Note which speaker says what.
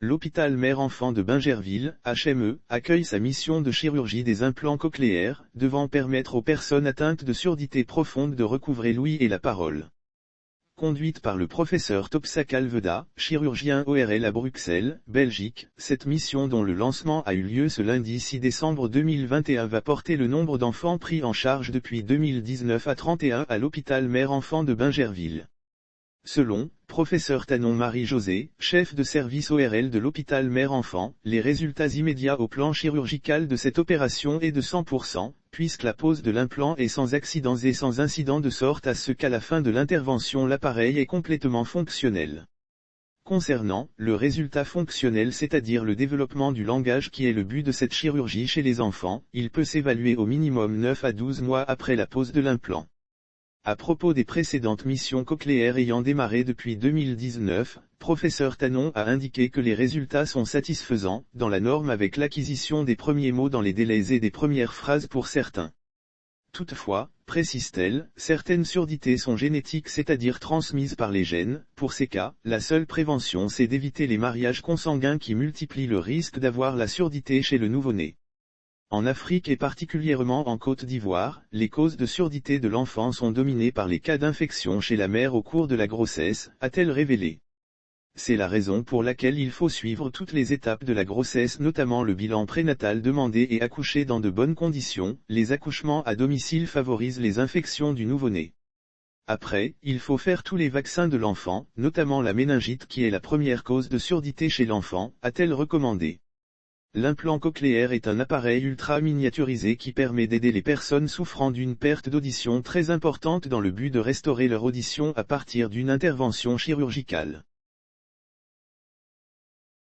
Speaker 1: L'hôpital Mère-Enfant de Bingerville, HME, accueille sa mission de chirurgie des implants cochléaires, devant permettre aux personnes atteintes de surdité profonde de recouvrer l'ouïe et la parole. Conduite par le professeur Topsak Alveda, chirurgien ORL à Bruxelles, Belgique, cette mission dont le lancement a eu lieu ce lundi 6 décembre 2021 va porter le nombre d'enfants pris en charge depuis 2019 à 31 à l'hôpital Mère-Enfant de Bingerville. Selon, professeur Tanon Marie-José, chef de service ORL de l'hôpital Mère-Enfant, les résultats immédiats au plan chirurgical de cette opération est de 100%, puisque la pose de l'implant est sans accidents et sans incident de sorte à ce qu'à la fin de l'intervention l'appareil est complètement fonctionnel. Concernant le résultat fonctionnel, c'est-à-dire le développement du langage qui est le but de cette chirurgie chez les enfants, il peut s'évaluer au minimum 9 à 12 mois après la pose de l'implant. À propos des précédentes missions cochléaires ayant démarré depuis 2019, professeur Tanon a indiqué que les résultats sont satisfaisants, dans la norme avec l'acquisition des premiers mots dans les délais et des premières phrases pour certains. Toutefois, précise-t-elle, certaines surdités sont génétiques, c'est-à-dire transmises par les gènes. Pour ces cas, la seule prévention c'est d'éviter les mariages consanguins qui multiplient le risque d'avoir la surdité chez le nouveau-né. En Afrique et particulièrement en Côte d'Ivoire, les causes de surdité de l'enfant sont dominées par les cas d'infection chez la mère au cours de la grossesse, a-t-elle révélé. C'est la raison pour laquelle il faut suivre toutes les étapes de la grossesse, notamment le bilan prénatal demandé et accoucher dans de bonnes conditions. Les accouchements à domicile favorisent les infections du nouveau-né. Après, il faut faire tous les vaccins de l'enfant, notamment la méningite qui est la première cause de surdité chez l'enfant, a-t-elle recommandé. L'implant cochléaire est un appareil ultra miniaturisé qui permet d'aider les personnes souffrant d'une perte d'audition très importante dans le but de restaurer leur audition à partir d'une intervention chirurgicale.